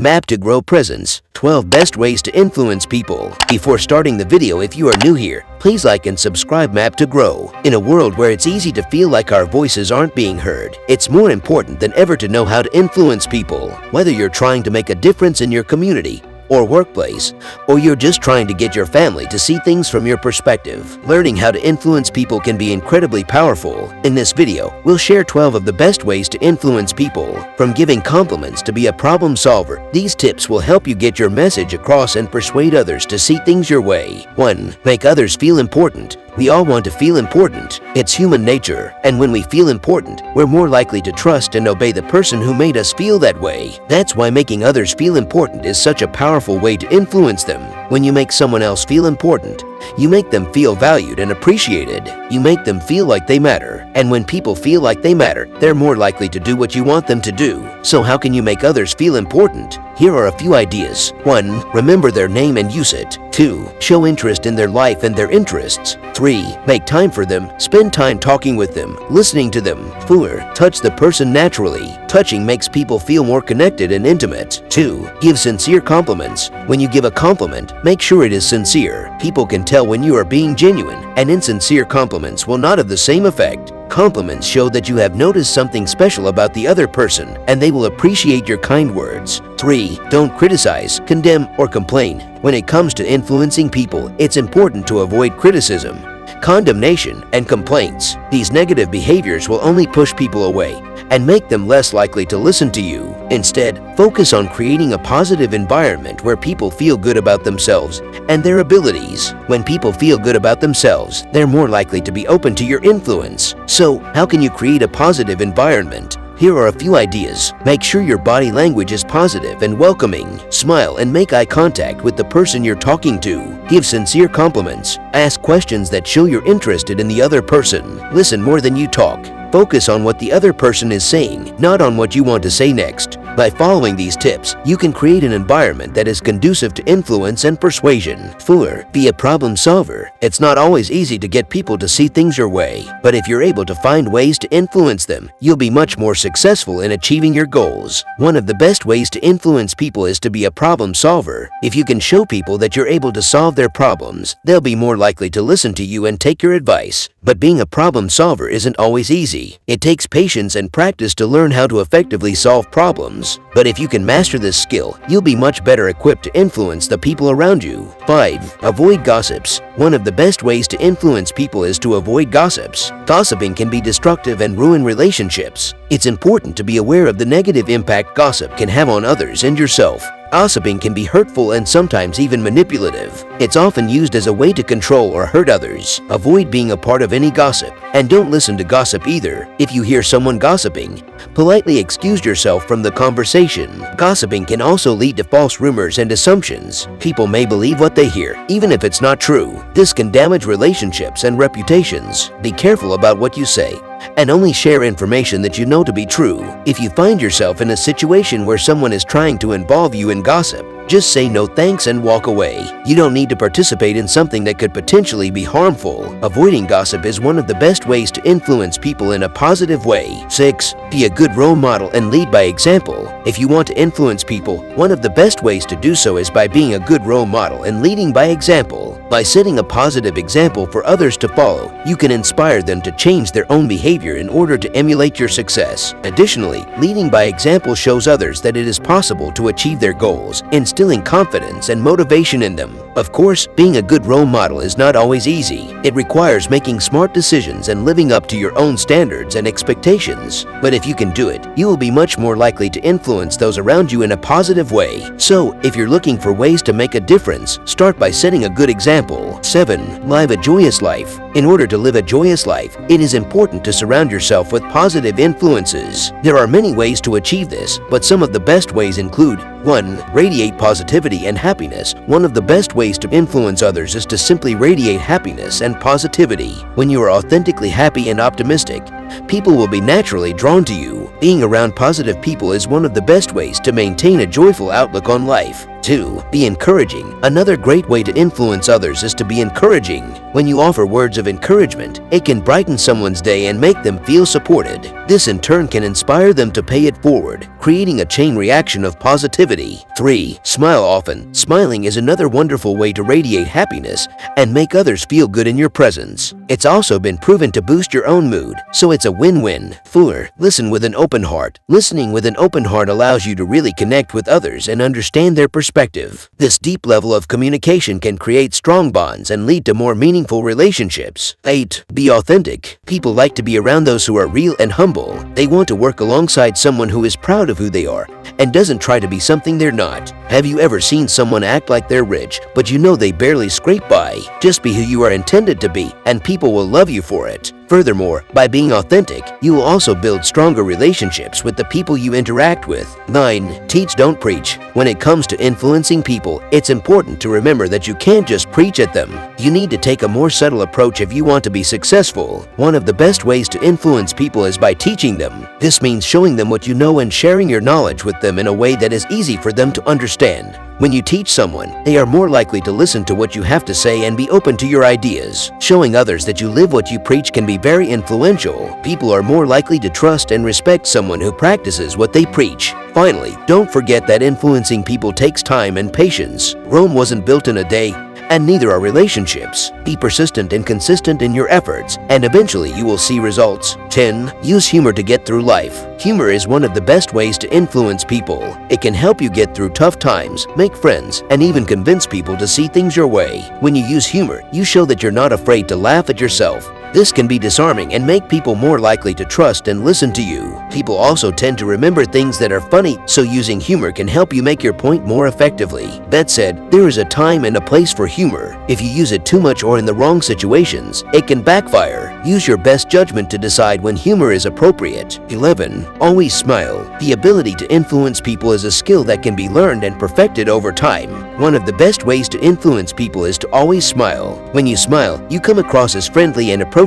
MAP2GROW Presents 12 Best Ways to Influence People. Before starting the video, if you are new here, please like and subscribe MAP2GROW. In a world where it's easy to feel like our voices aren't being heard, it's more important than ever to know how to influence people. Whether you're trying to make a difference in your community or workplace, or you're just trying to get your family to see things from your perspective, learning how to influence people can be incredibly powerful. In this video, we'll share 12 of the best ways to influence people. From giving compliments to be a problem solver, these tips will help you get your message across and persuade others to see things your way. 1. Make others feel important. We all want to feel important. It's human nature, and when we feel important, we're more likely to trust and obey the person who made us feel that way. That's why making others feel important is such a powerful way to influence them. When you make someone else feel important, you make them feel valued and appreciated. You make them feel like they matter. And when people feel like they matter, they're more likely to do what you want them to do. So how can you make others feel important? Here are a few ideas. 1. Remember their name and use it. 2. Show interest in their life and their interests. 3. Make time for them. Spend time talking with them, listening to them. 4. Touch the person naturally. Touching makes people feel more connected and intimate. 2. Give sincere compliments. When you give a compliment, make sure it is sincere. People can tell when you are being genuine, and insincere compliments will not have the same effect. Compliments show that you have noticed something special about the other person, and they will appreciate your kind words. 3. Don't criticize, condemn, or complain. When it comes to influencing people, it's important to avoid criticism, condemnation, and complaints. These negative behaviors will only push people away and make them less likely to listen to you. Instead, focus on creating a positive environment where people feel good about themselves and their abilities. When people feel good about themselves, they're more likely to be open to your influence. So, how can you create a positive environment? Here are a few ideas. Make sure your body language is positive and welcoming. Smile and make eye contact with the person you're talking to. Give sincere compliments. Ask questions that show you're interested in the other person. Listen more than you talk. Focus on what the other person is saying, not on what you want to say next. By following these tips, you can create an environment that is conducive to influence and persuasion. 4. Be a problem solver. It's not always easy to get people to see things your way, but if you're able to find ways to influence them, you'll be much more successful in achieving your goals. One of the best ways to influence people is to be a problem solver. If you can show people that you're able to solve their problems, they'll be more likely to listen to you and take your advice. But being a problem solver isn't always easy. It takes patience and practice to learn how to effectively solve problems. But if you can master this skill, you'll be much better equipped to influence the people around you. 5. Avoid gossips. One of the best ways to influence people is to avoid gossips. Gossiping can be destructive and ruin relationships. It's important to be aware of the negative impact gossip can have on others and yourself. Gossiping can be hurtful and sometimes even manipulative. It's often used as a way to control or hurt others. Avoid being a part of any gossip, and don't listen to gossip either. If you hear someone gossiping, politely excuse yourself from the conversation. Gossiping can also lead to false rumors and assumptions. People may believe what they hear, even if it's not true. This can damage relationships and reputations. Be careful about what you say, and only share information that you know to be true. If you find yourself in a situation where someone is trying to involve you in gossip, just say no thanks and walk away. You don't need to participate in something that could potentially be harmful. Avoiding gossip is one of the best ways to influence people in a positive way. 6. Be a good role model and lead by example. If you want to influence people, one of the best ways to do so is by being a good role model and leading by example. By setting a positive example for others to follow, you can inspire them to change their own behavior in order to emulate your success. Additionally, leading by example shows others that it is possible to achieve their goals, instilling confidence and motivation in them. Of course, being a good role model is not always easy. It requires making smart decisions and living up to your own standards and expectations. But if you can do it, you will be much more likely to influence those around you in a positive way. So, if you're looking for ways to make a difference, start by setting a good example. 7. Live a joyous life. In order to live a joyous life, it is important to surround yourself with positive influences. There are many ways to achieve this, but some of the best ways include: 1. Radiate positivity and happiness. One of the best ways to influence others is to simply radiate happiness and positivity. When you are authentically happy and optimistic, people will be naturally drawn to you. Being around positive people is one of the best ways to maintain a joyful outlook on life. 2. Be encouraging. Another great way to influence others is to be encouraging. When you offer words of encouragement, it can brighten someone's day and make them feel supported. This in turn can inspire them to pay it forward, creating a chain reaction of positivity. 3. Smile often. Smiling is another wonderful way to radiate happiness and make others feel good in your presence. It's also been proven to boost your own mood, so it's a win-win. 4. Listen with an open heart. Listening with an open heart allows you to really connect with others and understand their perspective. This deep level of communication can create strong bonds and lead to more meaningful relationships. 8. Be authentic. People like to be around those who are real and humble. They want to work alongside someone who is proud of who they are and doesn't try to be something they're not. Have you ever seen someone act like they're rich, but you know they barely scrape by? Just be who you are intended to be, and people will love you for it. Furthermore, by being authentic, you will also build stronger relationships with the people you interact with. 9. Teach, don't preach. When it comes to influencing people, it's important to remember that you can't just preach at them. You need to take a more subtle approach if you want to be successful. One of the best ways to influence people is by teaching them. This means showing them what you know and sharing your knowledge with them in a way that is easy for them to understand. When you teach someone, they are more likely to listen to what you have to say and be open to your ideas. Showing others that you live what you preach can be very influential. People are more likely to trust and respect someone who practices what they preach. Finally, don't forget that influencing people takes time and patience. Rome wasn't built in a day, and neither are relationships. Be persistent and consistent in your efforts, and eventually you will see results. 10. Use humor to get through life. Humor is one of the best ways to influence people. It can help you get through tough times, make friends, and even convince people to see things your way. When you use humor, you show that you're not afraid to laugh at yourself. This can be disarming and make people more likely to trust and listen to you. People also tend to remember things that are funny, so using humor can help you make your point more effectively. That said, there is a time and a place for humor. If you use it too much or in the wrong situations, it can backfire. Use your best judgment to decide when humor is appropriate. 11. Always smile. The ability to influence people is a skill that can be learned and perfected over time. One of the best ways to influence people is to always smile. When you smile, you come across as friendly and approachable.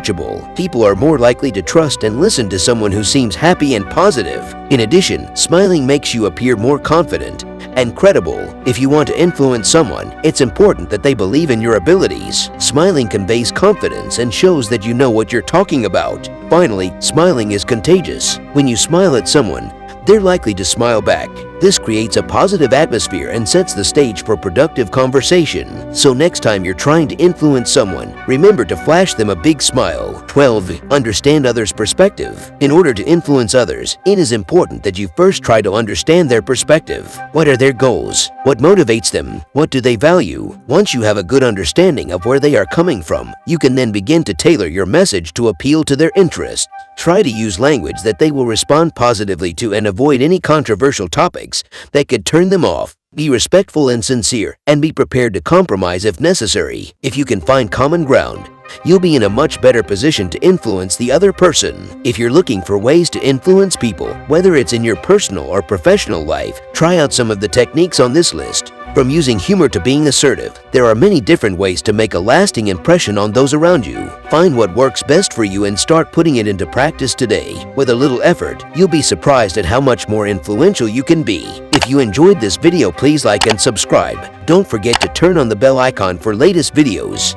People are more likely to trust and listen to someone who seems happy and positive. In addition, smiling makes you appear more confident and credible. If you want to influence someone, it's important that they believe in your abilities. Smiling conveys confidence and shows that you know what you're talking about. Finally, smiling is contagious. When you smile at someone, they're likely to smile back. This creates a positive atmosphere and sets the stage for productive conversation. So next time you're trying to influence someone, remember to flash them a big smile. 12. Understand others' perspective. In order to influence others, it is important that you first try to understand their perspective. What are their goals? What motivates them? What do they value? Once you have a good understanding of where they are coming from, you can then begin to tailor your message to appeal to their interests. Try to use language that they will respond positively to and avoid any controversial topics that could turn them off. Be respectful and sincere, and be prepared to compromise if necessary. If you can find common ground, you'll be in a much better position to influence the other person. If you're looking for ways to influence people, whether it's in your personal or professional life, try out some of the techniques on this list. From using humor to being assertive, there are many different ways to make a lasting impression on those around you. Find what works best for you and start putting it into practice today. With a little effort, you'll be surprised at how much more influential you can be. If you enjoyed this video, please like and subscribe. Don't forget to turn on the bell icon for latest videos.